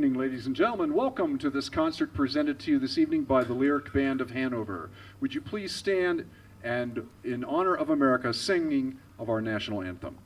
evening, ladies and gentlemen. Welcome to this concert presented to you this evening by the Lyric Band of Hanover. Would you please stand and, in honor of America, singing of our national anthem.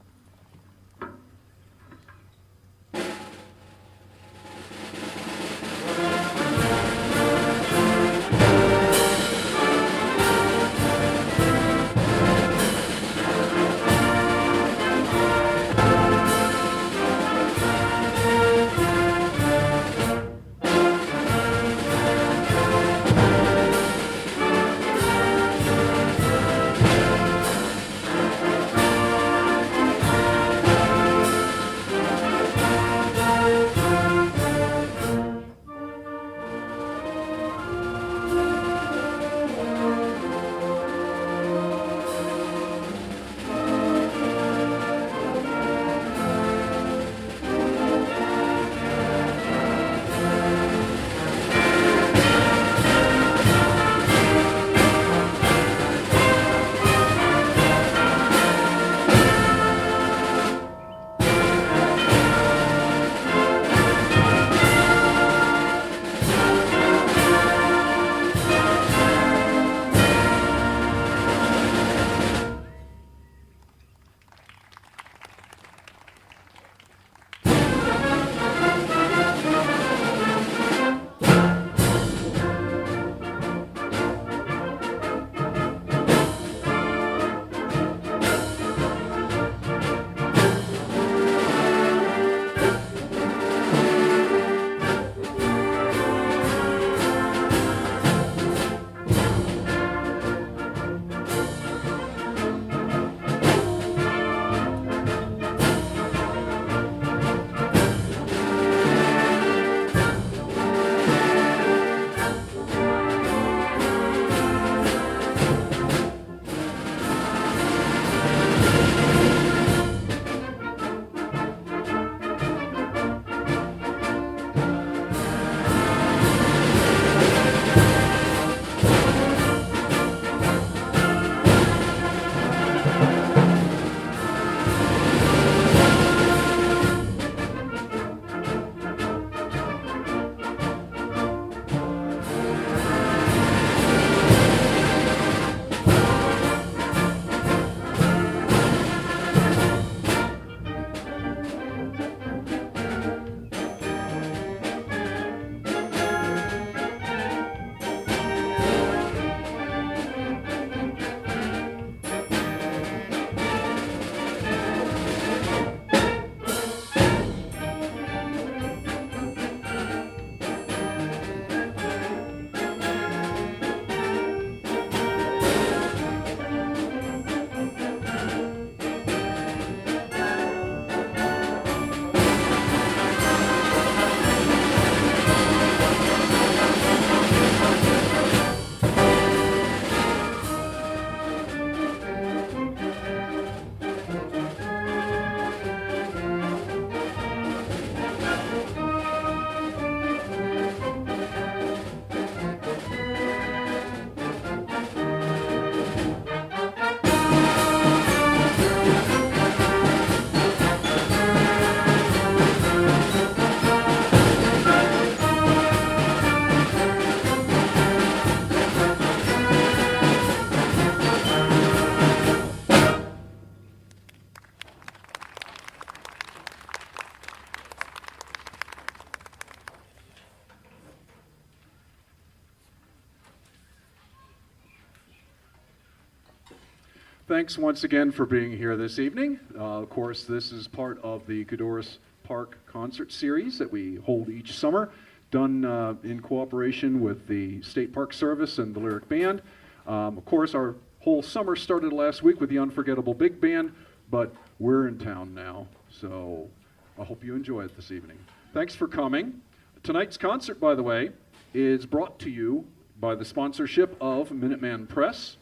Thanks once again for being here this evening. Of course, this is part of the Codorus Park concert series that we hold each summer, done in cooperation with the State Park Service and the Lyric Band. Of course, our whole summer started last week with the Unforgettable Big Band, but we're in town now, so I hope you enjoy it this evening. Thanks for coming. Tonight's concert, by the way, is brought to you by the sponsorship of Minuteman Press,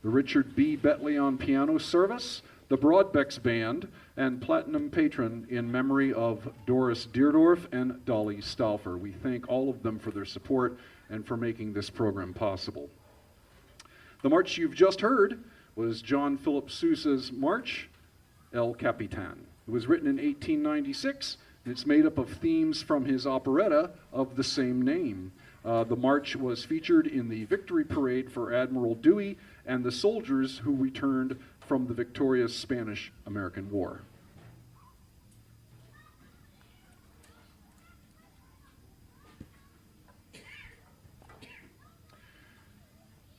the Richard B. Betley on piano service, the Broadbecks Band, and Platinum Patron in memory of Doris Deerdorf and Dolly Stauffer. We thank all of them for their support and for making this program possible. The march you've just heard was John Philip Sousa's March, El Capitan. It was written in 1896 It's made up of themes from his operetta of the same name. The march was featured in the victory parade for Admiral Dewey and the soldiers who returned from the victorious Spanish-American War.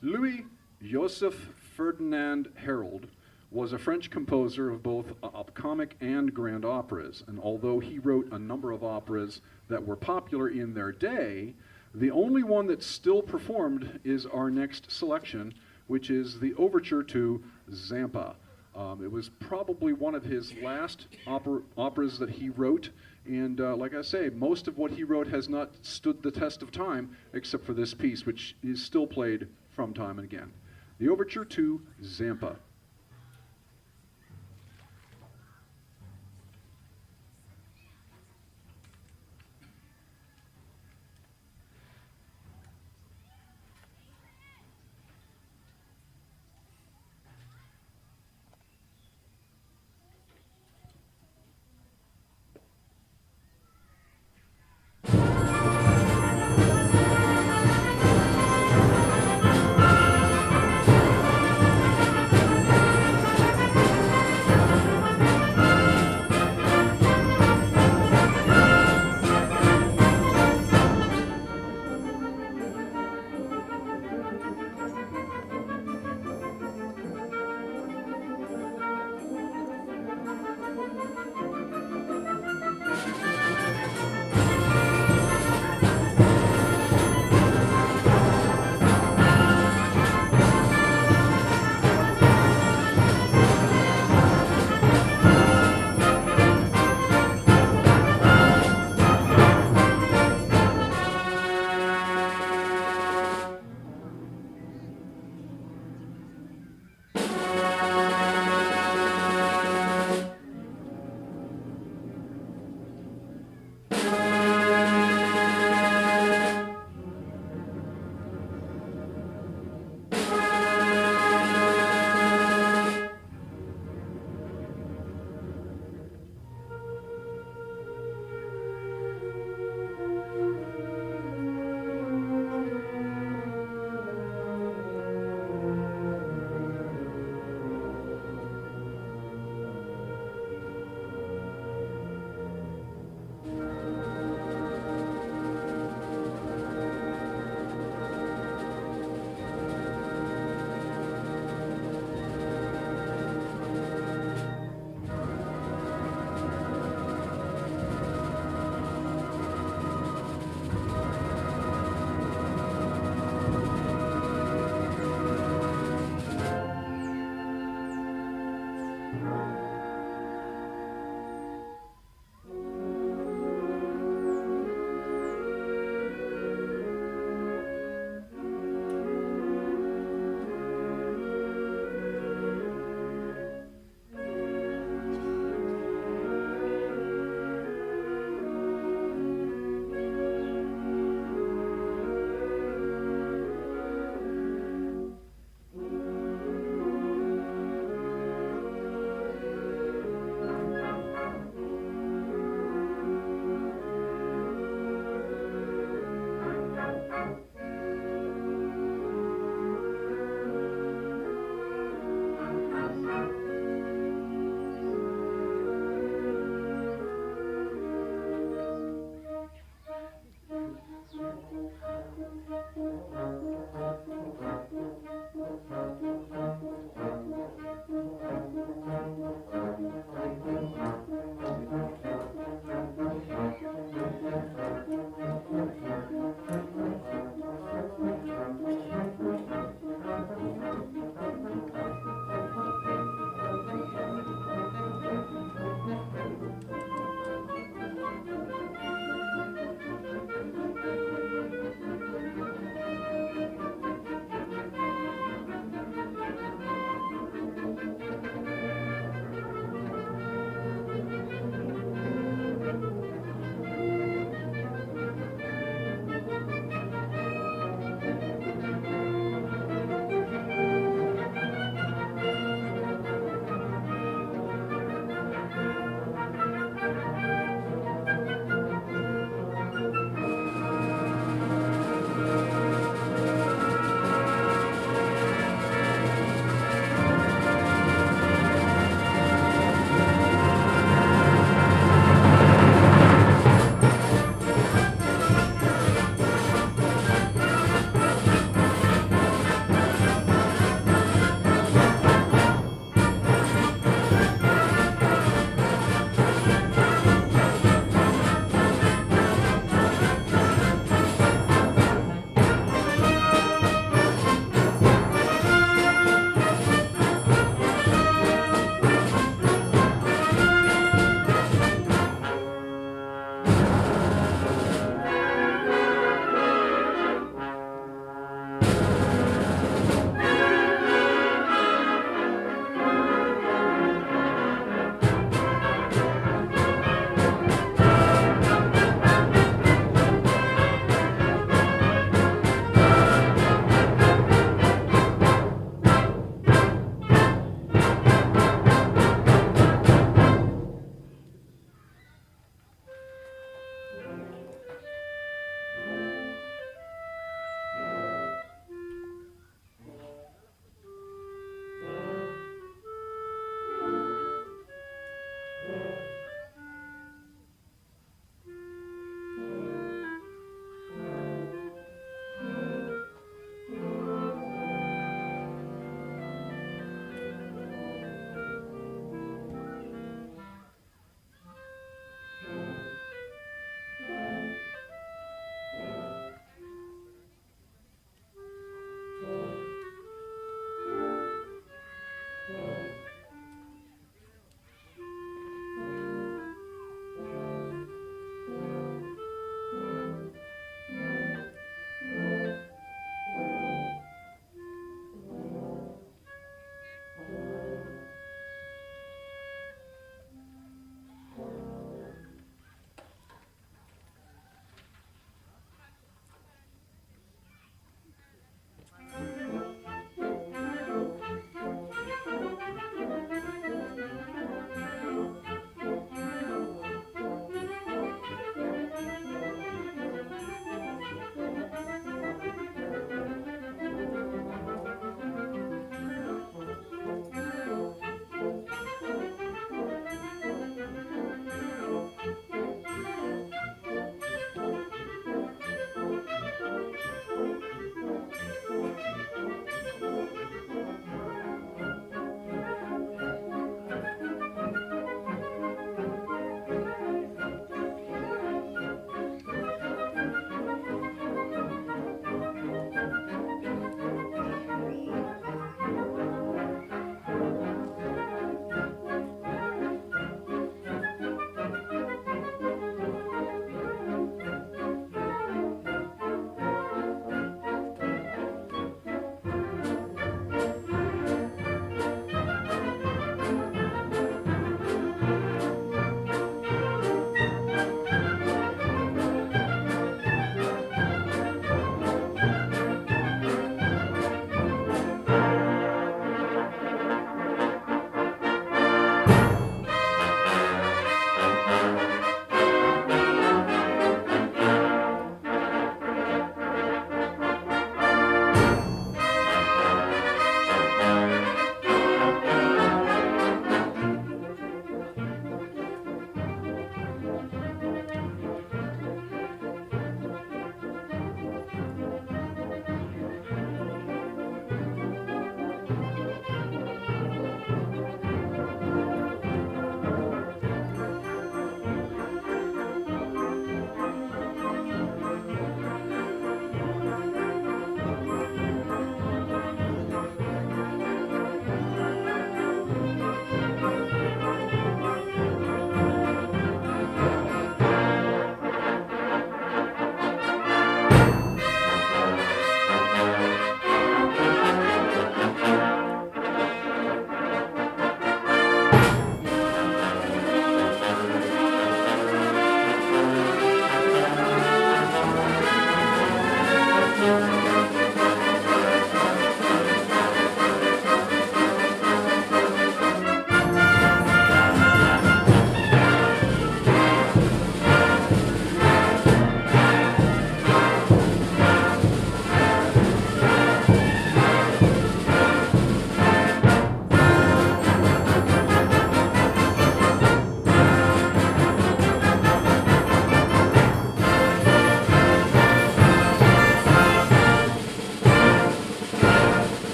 Louis Joseph Ferdinand Hérold was a French composer of both comic and grand operas, and although he wrote a number of operas that were popular in their day, the only one that's still performed is our next selection, which is the overture to Zampa. It was probably one of his last operas that he wrote, and like I say, most of what he wrote has not stood the test of time, except for this piece, which is still played from time and again. The overture to Zampa.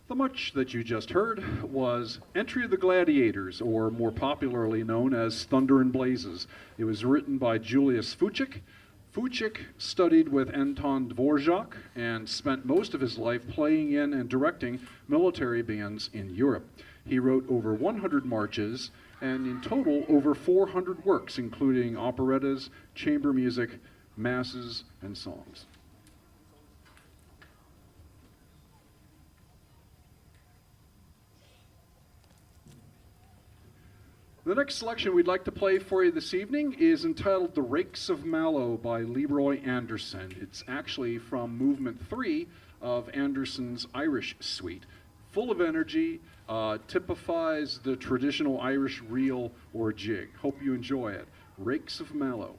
The much that you just heard was Entry of the Gladiators, or more popularly known as Thunder and Blazes. It was written by Julius Fučík. Fučík studied with Anton Dvorak and spent most of his life playing in and directing military bands in Europe. He wrote over 100 marches and in total over 400 works, including operettas, chamber music, masses, and songs. The next selection we'd like to play for you this evening is entitled The Rakes of Mallow by Leroy Anderson. It's actually from Movement 3 of Anderson's Irish Suite. Full of energy, typifies the traditional Irish reel or jig. Hope you enjoy it. Rakes of Mallow.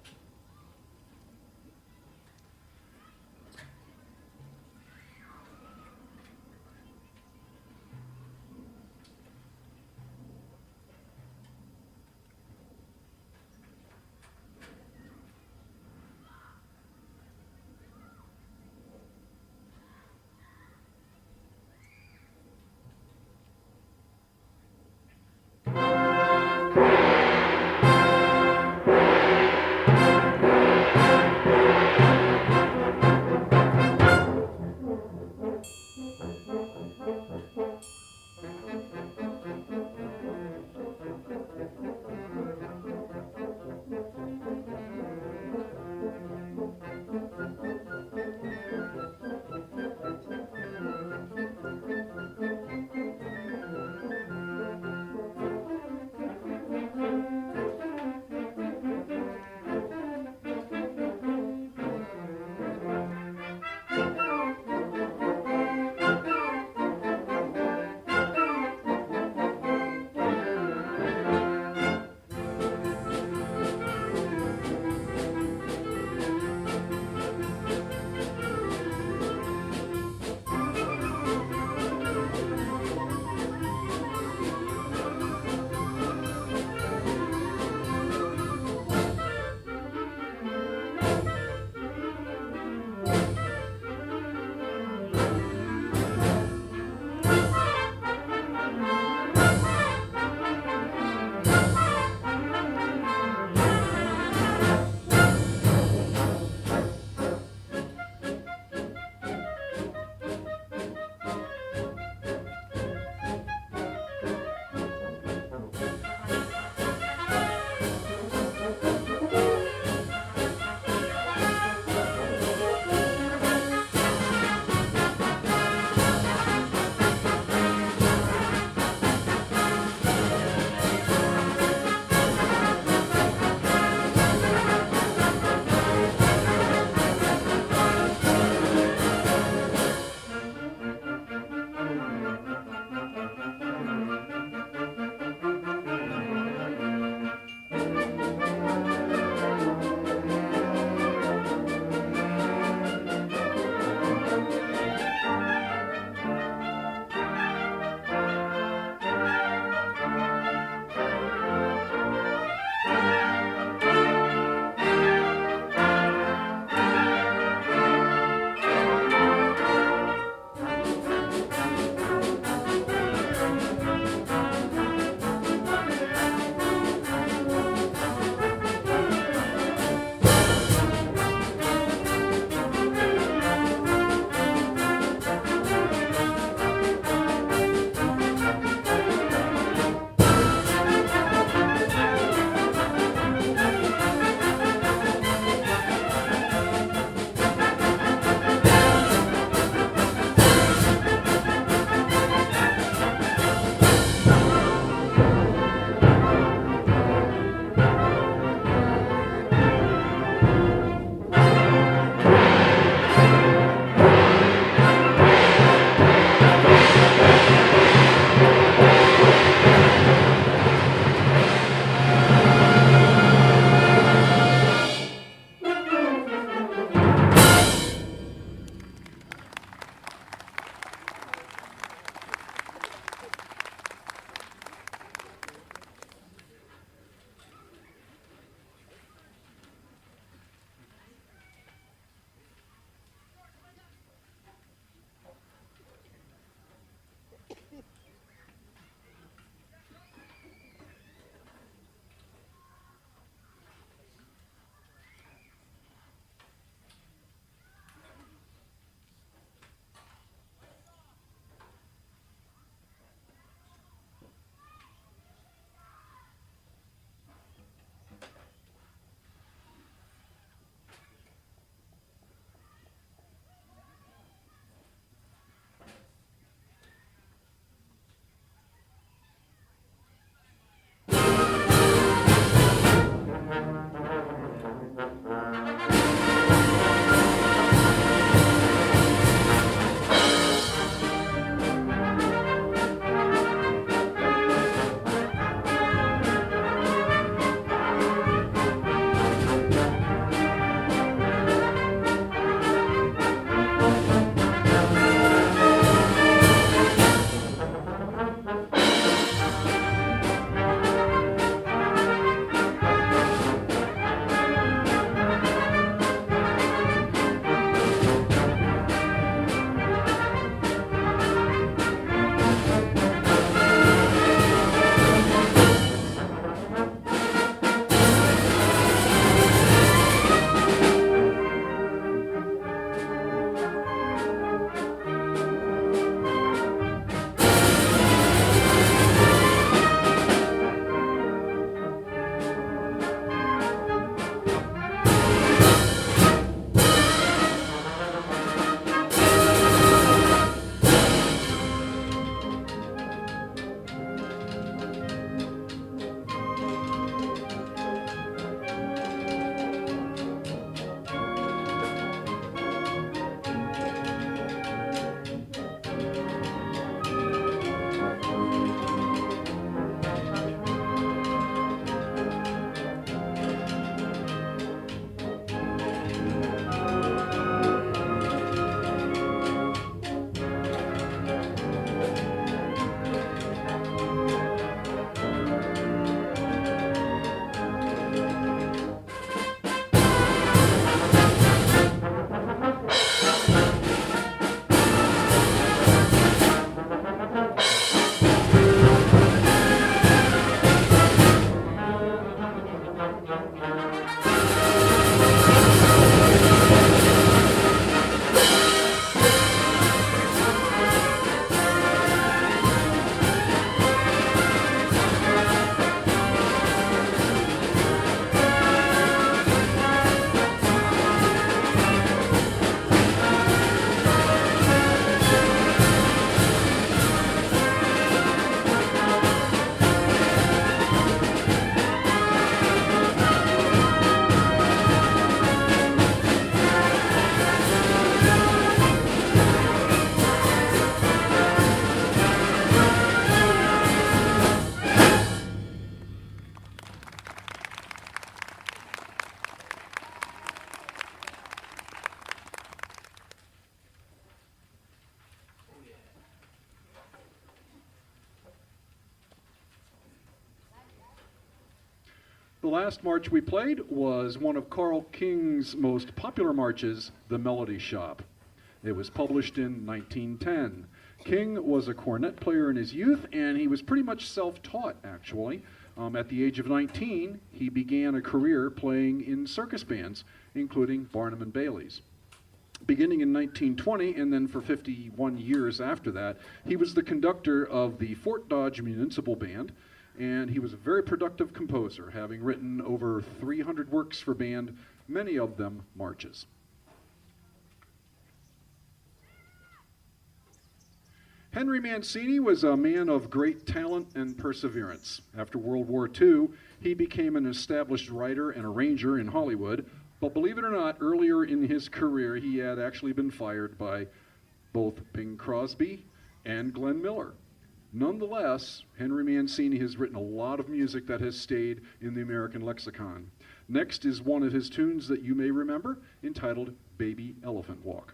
The last march we played was one of Carl King's most popular marches, The Melody Shop. It was published in 1910. King was a cornet player in his youth, and he was pretty much self-taught, actually. At the age of 19, he began a career playing in circus bands, including Barnum and Bailey's. Beginning in 1920, and then for 51 years after that, he was the conductor of the Fort Dodge Municipal Band, and he was a very productive composer, having written over 300 works for band, many of them marches. Henry Mancini was a man of great talent and perseverance. After World War II, he became an established writer and arranger in Hollywood, but believe it or not, earlier in his career, he had actually been fired by both Bing Crosby and Glenn Miller. Nonetheless, Henry Mancini has written a lot of music that has stayed in the American lexicon. Next is one of his tunes that you may remember, entitled Baby Elephant Walk.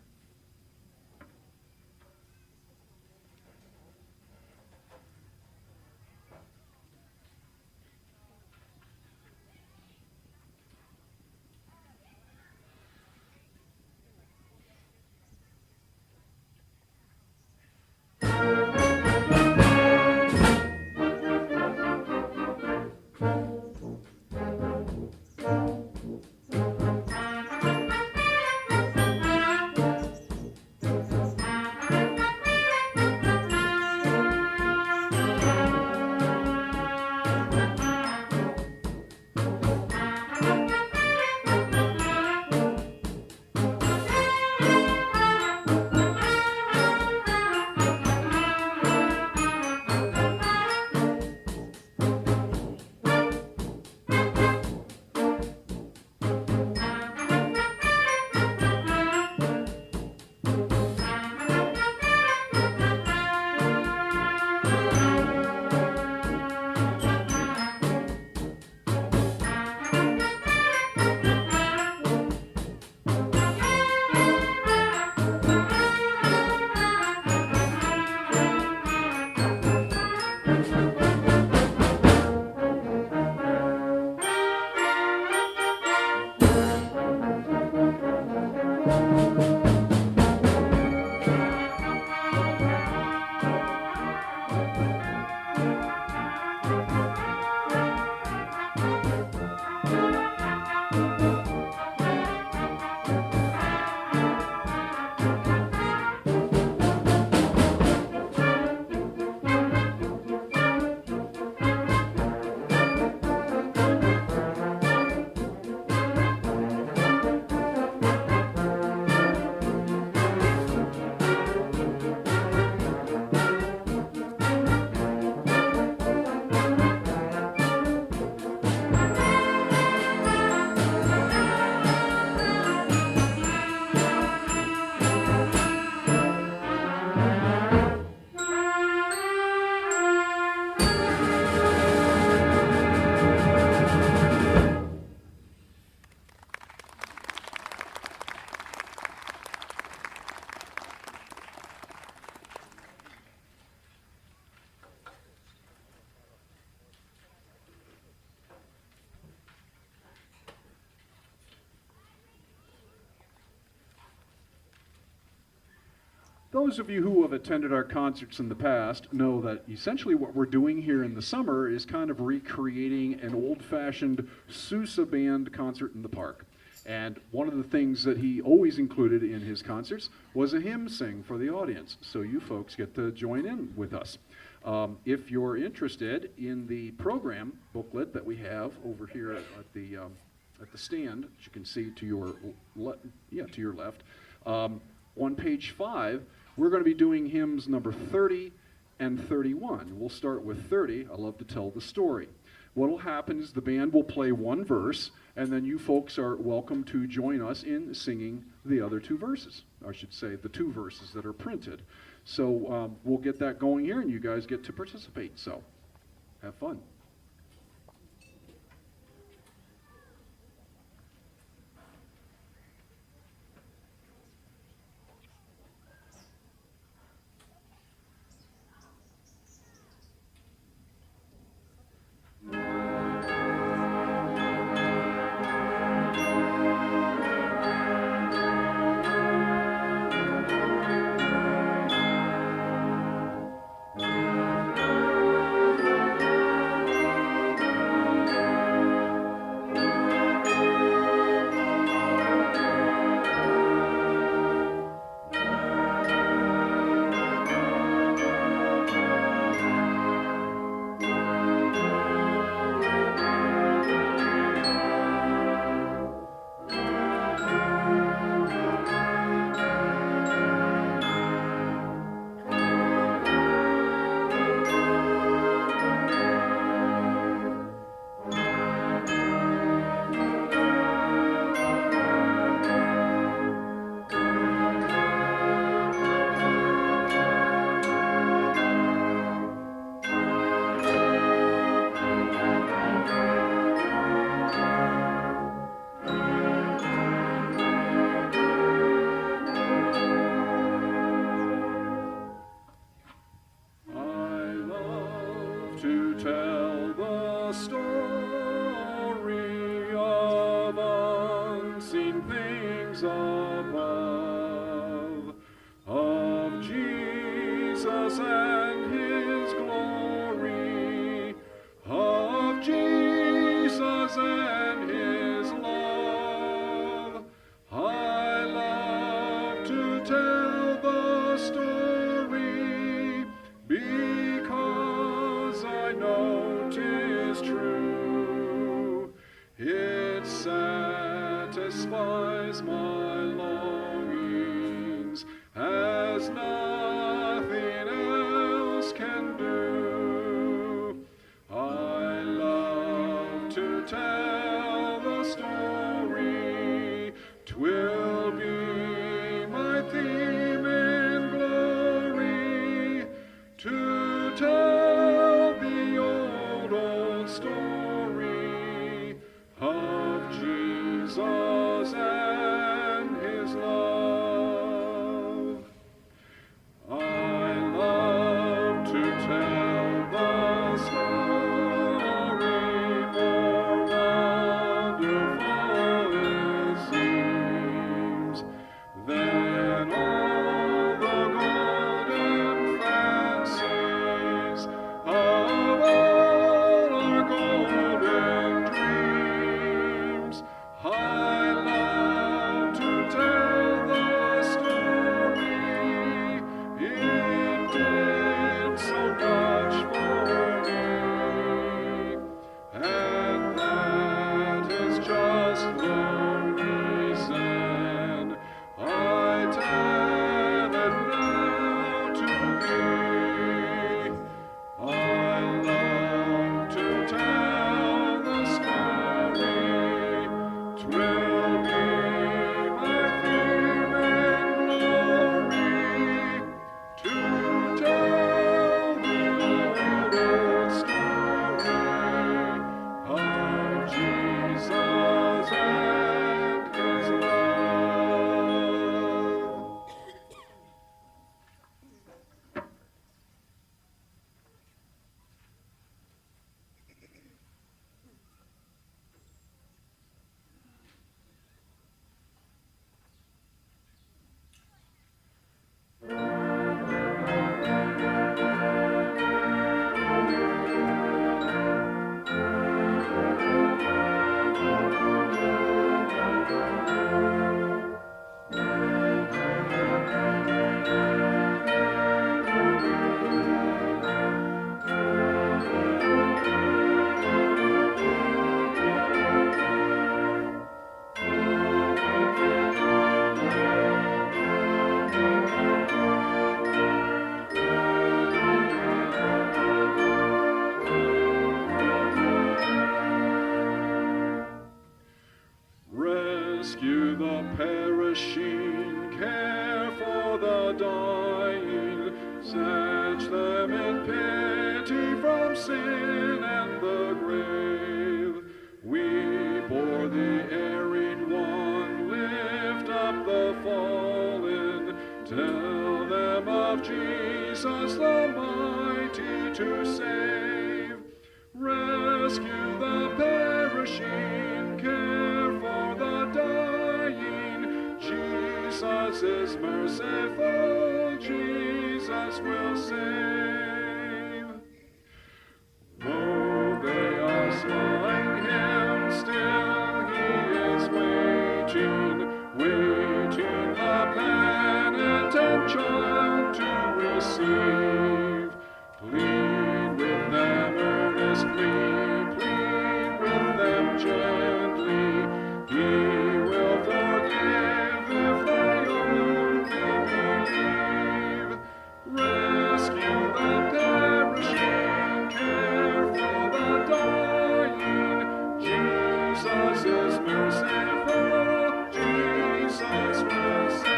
Those of you who have attended our concerts in the past know that essentially what we're doing here in the summer is kind of recreating an old-fashioned Sousa band concert in the park. And one of the things that he always included in his concerts was a hymn sing for the audience. So you folks get to join in with us. If you're interested in the program booklet that we have over here at the stand, as you can see to your left, on page 5, we're going to be doing hymns number 30 and 31. We'll start with 30, I love to tell the story. What will happen is the band will play one verse, and then you folks are welcome to join us in singing the other two verses. I should say the two verses that are printed. So we'll get that going here, and you guys get to participate. So have fun. tell the story of unseen things above, of Jesus and his glory, of Jesus and his love. I love to tell the story because I know 'tis true. It satisfies my longings as nothing else can do. I love to tell the story. 'Twill be my theme in glory to tell the old story of Jesus and his love. I love to tell the story, more wonderful it seems than all the golden fancies of all our golden dreams. I love to tell the story. It did so much for me, and that is just the reason I tell it now to thee. I love to tell the story. 'Twill be my theme and glory to tell the old story of Jesus and his love. Rescue the perishing, care for the dying, snatch them in pity from sin and the grave. We bore the erring one, lift up the fallen, tell them of Jesus the mighty to save. Rescue the perishing, care for the dying. Jesus is merciful, Jesus will save. Though they are slaying him, still he is waiting, waiting the penitent child to receive. Plead with them earnestly, plead with them gently. He will forgive if they only believe. Rescue the perishing, care for the dying. Jesus is merciful, Jesus will save.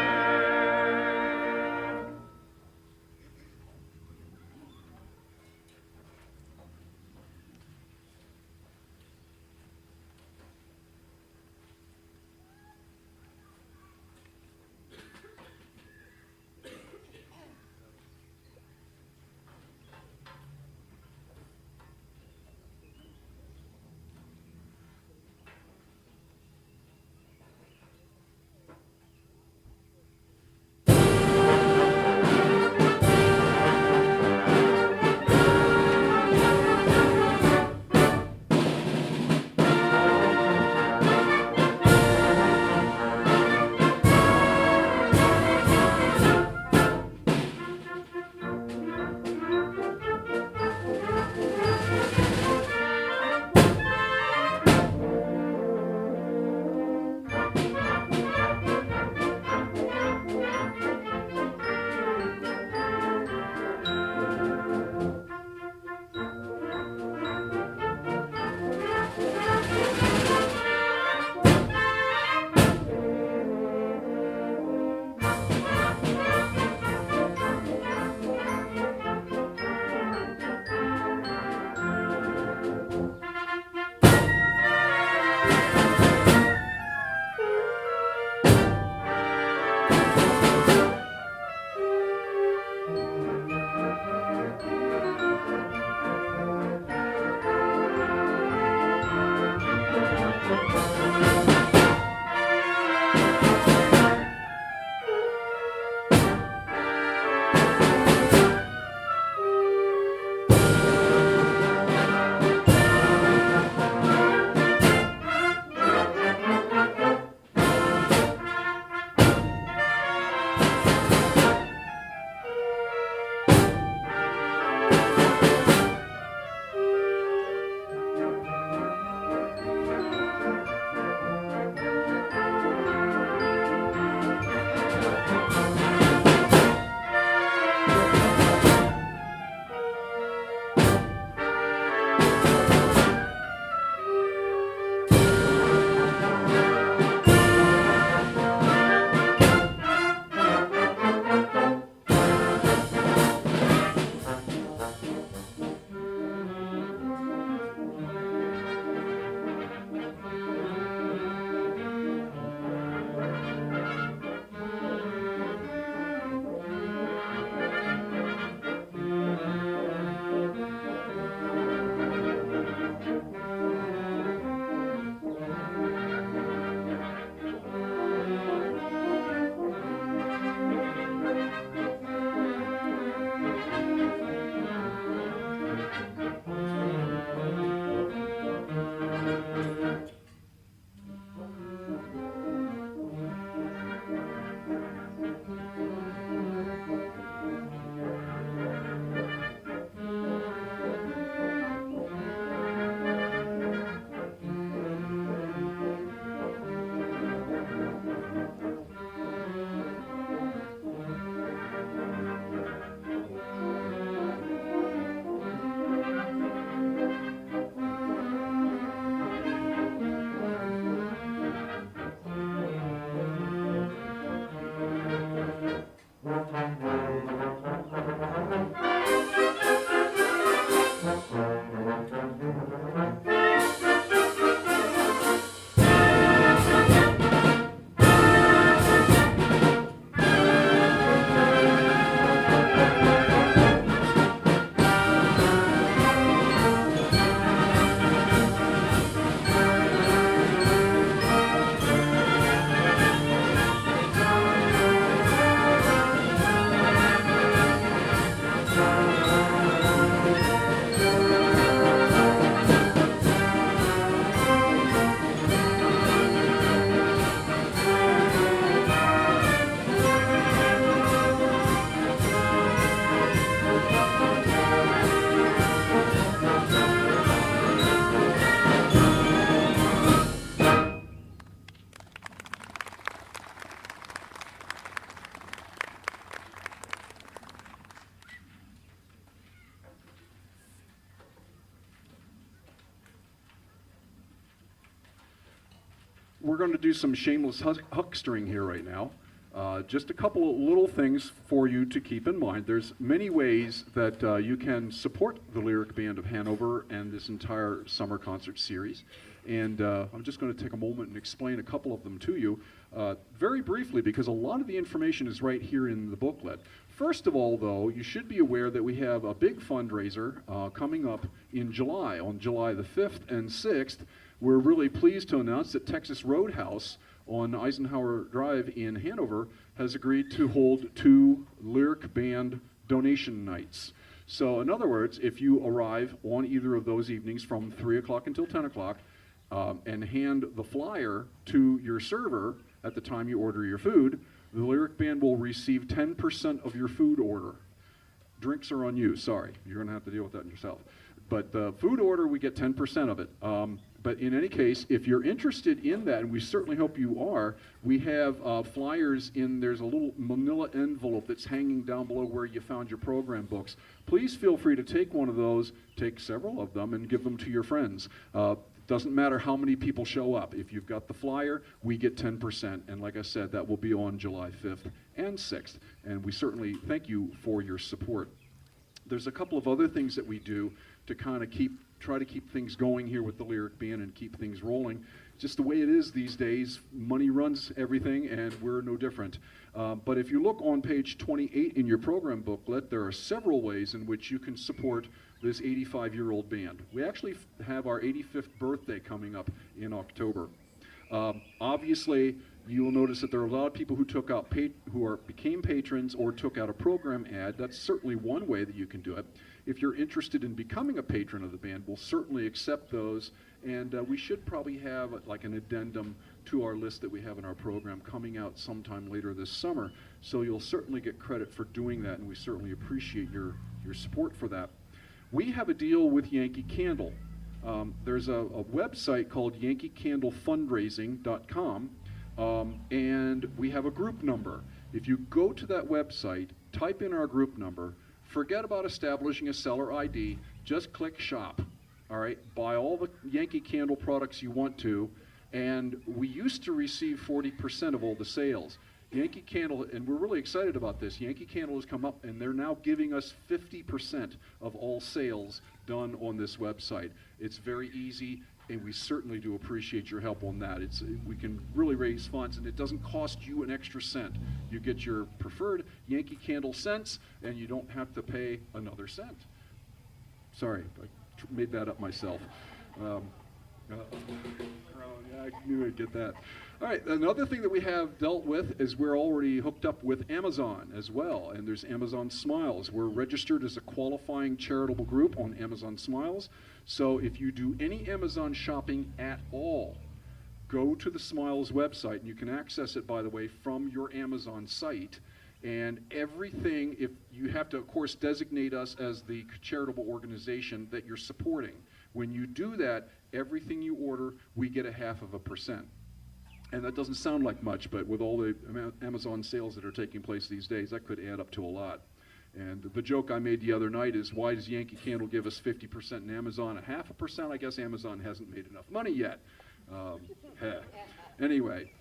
We're going to do some shameless huckstering here right now. Just a couple of little things for you to keep in mind. There's many ways that you can support the Lyric Band of Hanover and this entire summer concert series. And I'm just going to take a moment and explain a couple of them to you very briefly, because a lot of the information is right here in the booklet. First of all, though, you should be aware that we have a big fundraiser coming up in July, on July the 5th and 6th. We're really pleased to announce that Texas Roadhouse on Eisenhower Drive in Hanover has agreed to hold 2 Lyric Band donation nights. So in other words, if you arrive on either of those evenings from 3 o'clock until 10 o'clock and hand the flyer to your server at the time you order your food, the Lyric Band will receive 10% of your food order. Drinks are on you, sorry. You're going to have to deal with that yourself. But the food order, we get 10% of it. But in any case, if you're interested in that, and we certainly hope you are, we have flyers there's a little manila envelope that's hanging down below where you found your program books. Please feel free to take one of those, take several of them, and give them to your friends. Doesn't matter how many people show up. If you've got the flyer, we get 10%. And like I said, that will be on July 5th and 6th. And we certainly thank you for your support. There's a couple of other things that we do to kind of try to keep things going here with the Lyric Band and keep things rolling. just the way it is these days. Money runs everything, and we're no different. But if you look on page 28 in your program booklet, there are several ways in which you can support this 85-year-old band. We actually have our 85th birthday coming up in October. Obviously, you will notice that there are a lot of people who took out became patrons or took out a program ad. That's certainly one way that you can do it. If you're interested in becoming a patron of the band, we'll certainly accept those, and we should probably have like an addendum to our list that we have in our program coming out sometime later this summer. So you'll certainly get credit for doing that, and we certainly appreciate your support for that. We have a deal with Yankee Candle. There's a website called yankeecandlefundraising.com, and we have a group number. If you go to that website, type in our group number, forget about establishing a seller ID, just click shop. All right, buy all the Yankee Candle products you want to, and we used to receive 40% of all the sales. Yankee Candle, and we're really excited about this, Yankee Candle has come up and they're now giving us 50% of all sales done on this website. It's very easy, and we certainly do appreciate your help on that. We can really raise funds, and it doesn't cost you an extra cent. You get your preferred Yankee Candle cents, and you don't have to pay another cent. Sorry, I made that up myself. Yeah, I knew I'd get that. All right, another thing that we have dealt with is we're already hooked up with Amazon as well, and there's Amazon Smiles. We're registered as a qualifying charitable group on Amazon Smiles. So if you do any Amazon shopping at all, go to the Smiles website, and you can access it, by the way, from your Amazon site. And everything, if you have to, of course, designate us as the charitable organization that you're supporting. When you do that, everything you order, we get 0.5%. And that doesn't sound like much, but with all the Amazon sales that are taking place these days, that could add up to a lot. And the joke I made the other night is, why does Yankee Candle give us 50% and Amazon 0.5%? I guess Amazon hasn't made enough money yet. Anyway,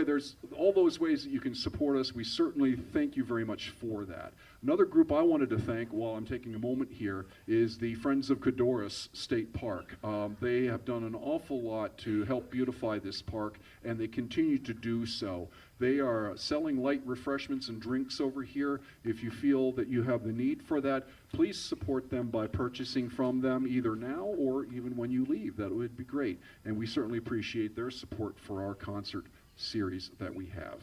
there's all those ways that you can support us. We certainly thank you very much for that. Another group I wanted to thank while I'm taking a moment here is the Friends of Codorus State Park. They have done an awful lot to help beautify this park, and they continue to do so. They are selling light refreshments and drinks over here. If you feel that you have the need for that, please support them by purchasing from them either now or even when you leave. That would be great. And we certainly appreciate their support for our concert series that we have.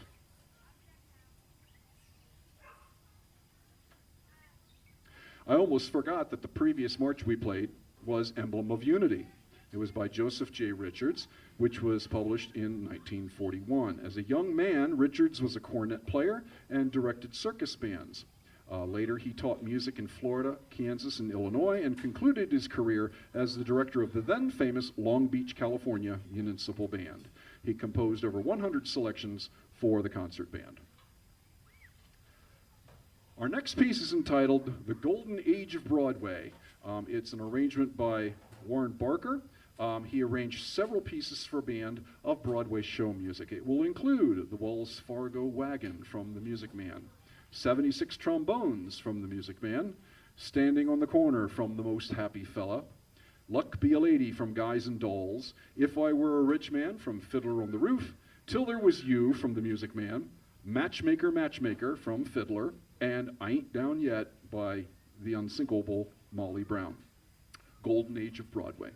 I almost forgot that the previous march we played was Emblem of Unity. It was by Joseph J. Richards, which was published in 1941. As a young man, Richards was a cornet player and directed circus bands. Later, he taught music in Florida, Kansas, and Illinois, and concluded his career as the director of the then famous Long Beach, California Municipal Band. He composed over 100 selections for the concert band. Our next piece is entitled The Golden Age of Broadway. It's an arrangement by Warren Barker. He arranged several pieces for band of Broadway show music. It will include the Wells Fargo Wagon from The Music Man, 76 trombones from The Music Man, Standing on the Corner from The Most Happy Fella, Luck Be a Lady from Guys and Dolls, If I Were a Rich Man from Fiddler on the Roof, Till There Was You from The Music Man, Matchmaker, Matchmaker from Fiddler, and I Ain't Down Yet by the unsinkable Molly Brown. Golden Age of Broadway.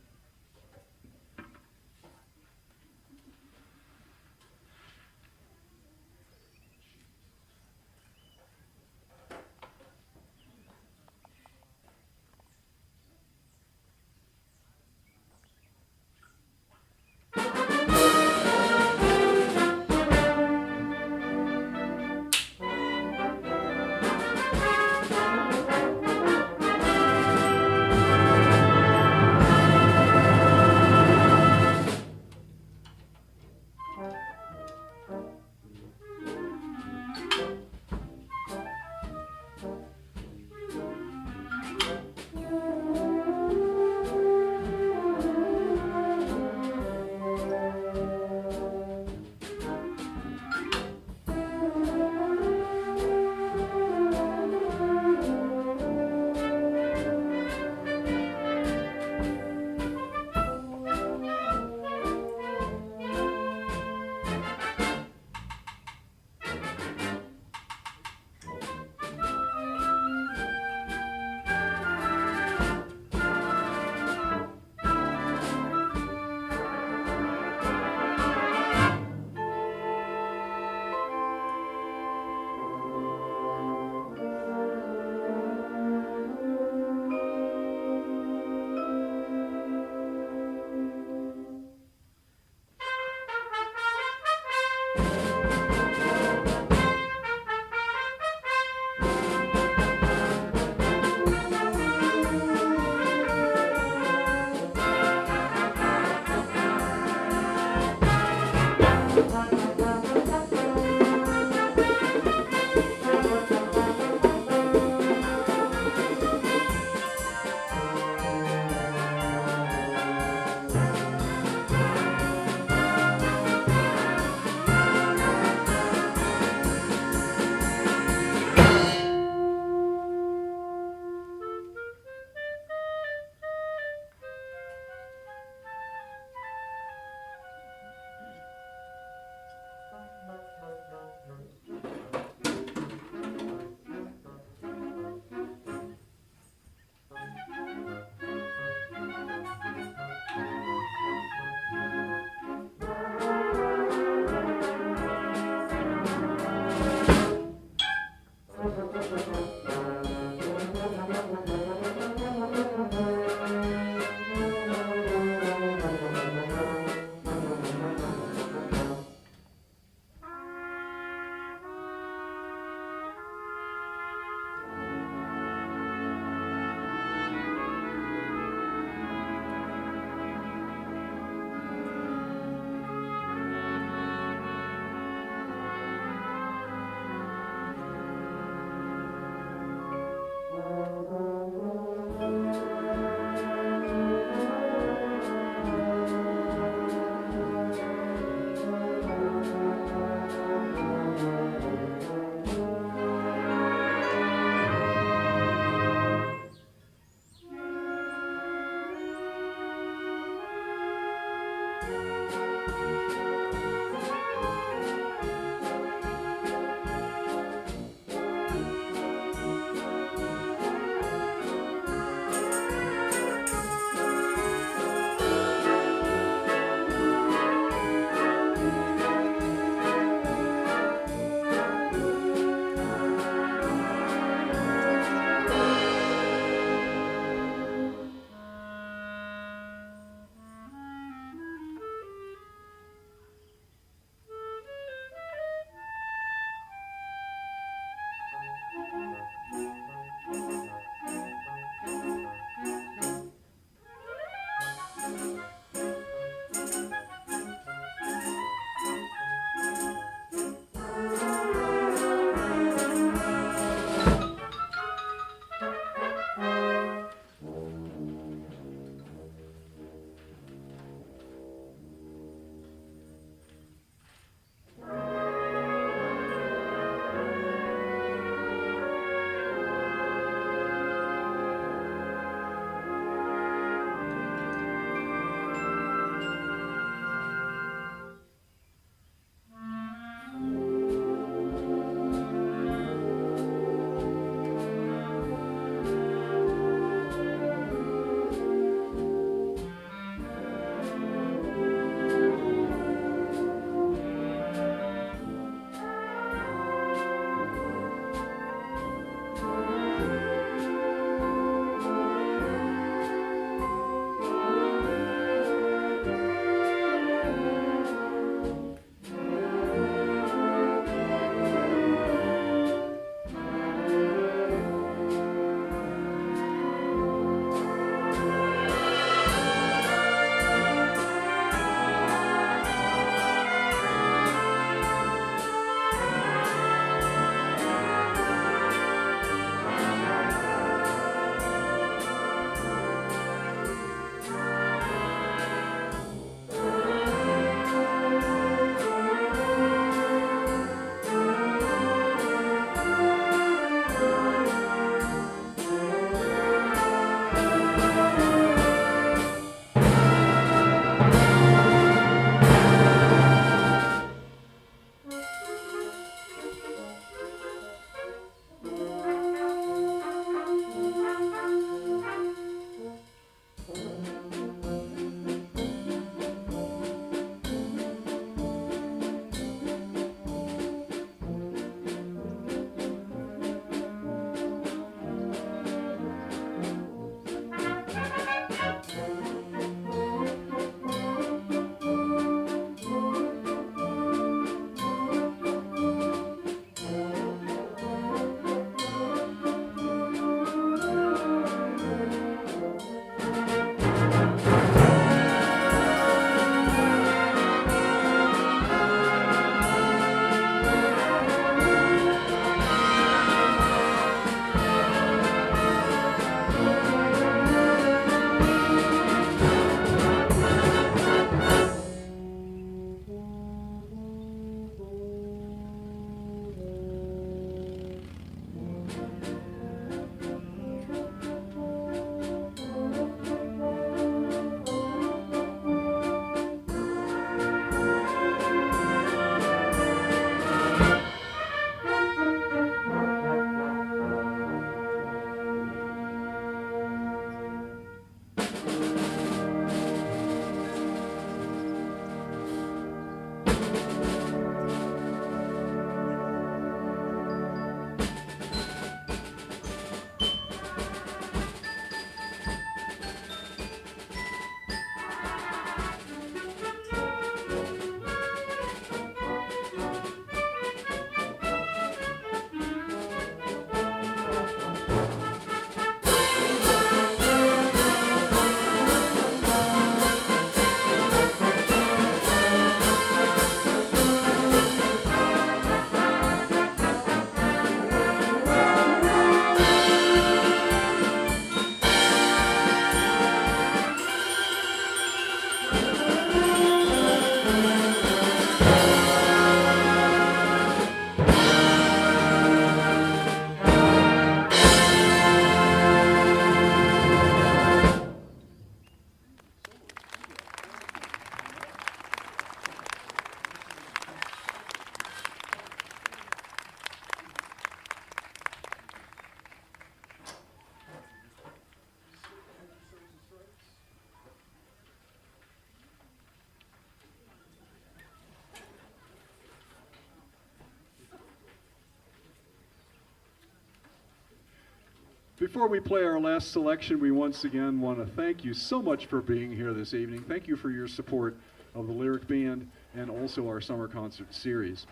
Before we play our last selection, we once again want to thank you so much for being here this evening. Thank you for your support of the Lyric Band and also our summer concert series.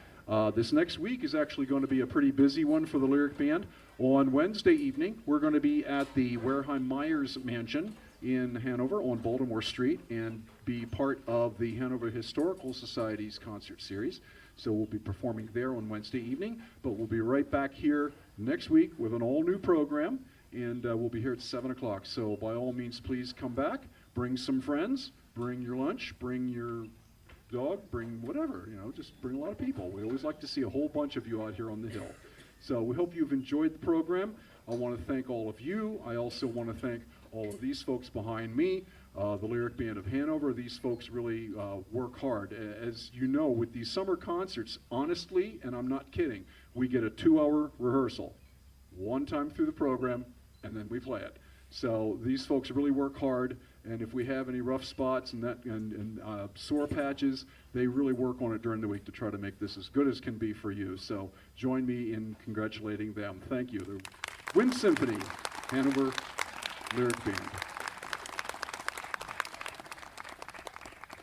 This next week is actually going to be a pretty busy one for the Lyric Band. On Wednesday evening, we're going to be at the Wareheim-Myers Mansion in Hanover on Baltimore Street and be part of the Hanover Historical Society's concert series. So we'll be performing there on Wednesday evening, but we'll be right back here next week with an all-new program, and we'll be here at 7 o'clock. So by all means, please come back, bring some friends, bring your lunch, bring your dog, bring whatever, just bring a lot of people. We always like to see a whole bunch of you out here on the Hill. So we hope you've enjoyed the program. I want to thank all of you. I also want to thank all of these folks behind me, the Lyric Band of Hanover. These folks really work hard. As you know, with these summer concerts, honestly, and I'm not kidding, we get a 2-hour rehearsal one time through the program, and then we play it. So these folks really work hard, and if we have any rough spots and sore patches, they really work on it during the week to try to make this as good as can be for you. So join me in congratulating them. Thank you. The Wind Symphony, Hanover Lyric Band.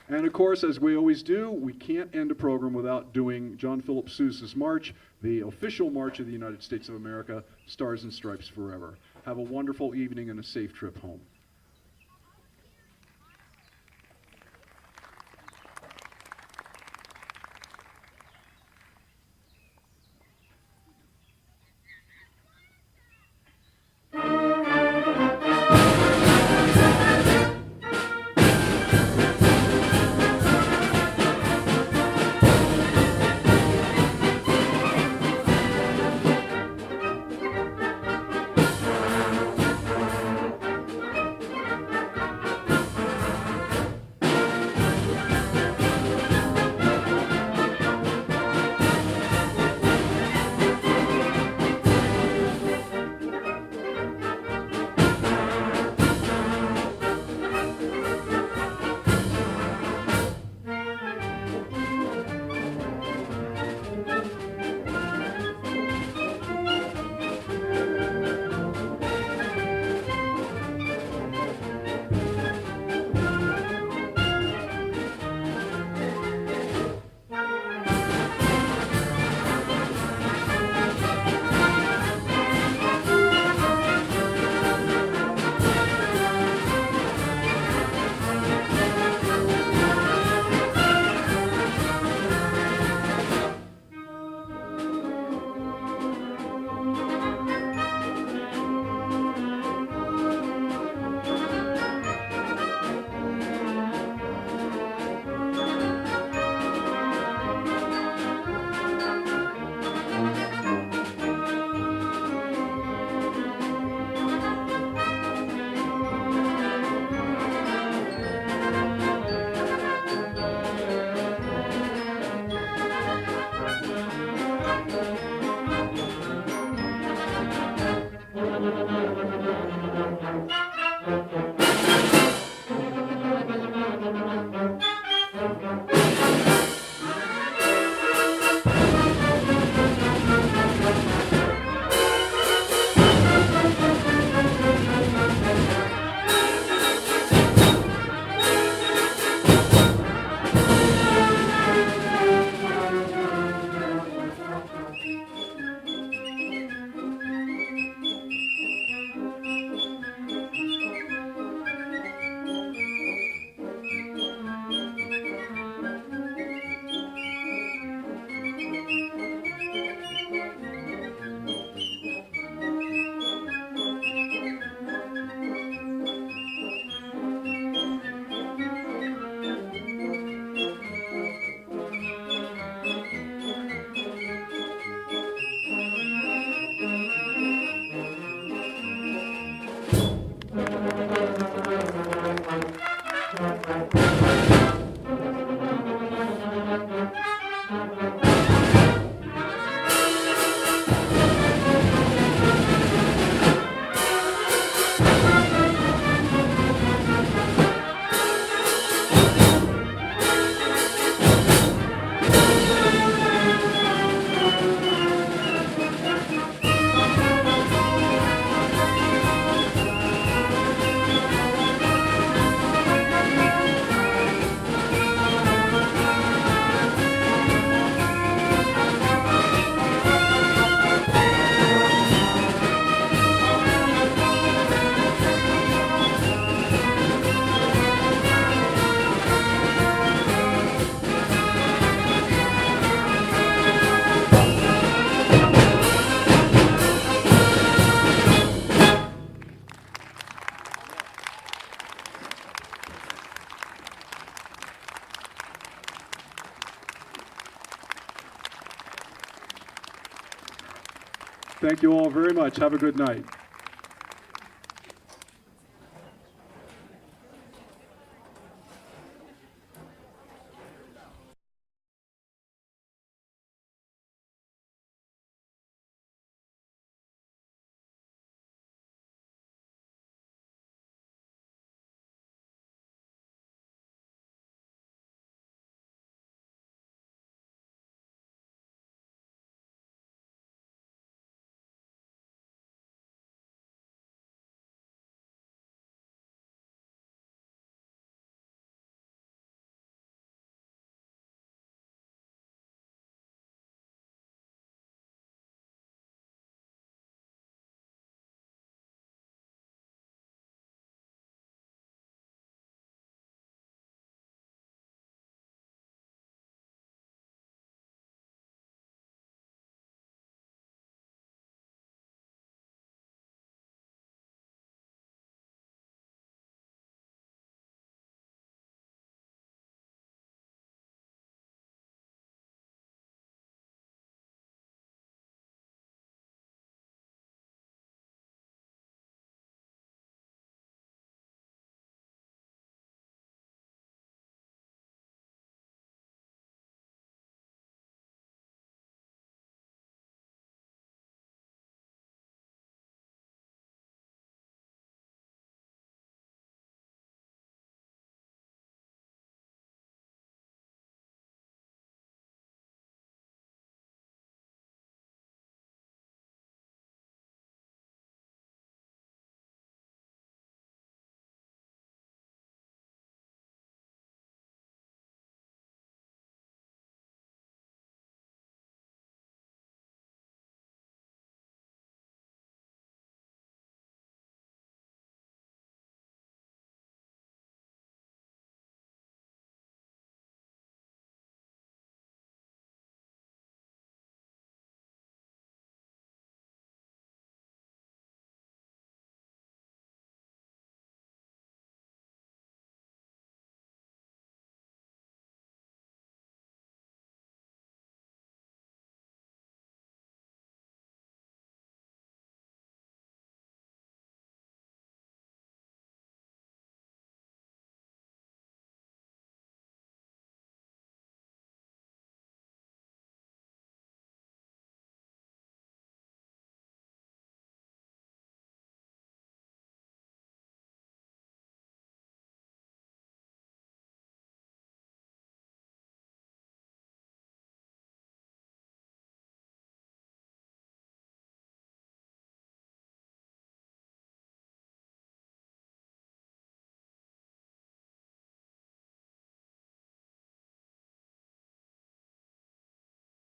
And of course, as we always do, we can't end a program without doing John Philip Sousa's march, the official march of the United States of America, Stars and Stripes Forever. Have a wonderful evening and a safe trip home. Thank you all very much. Have a good night.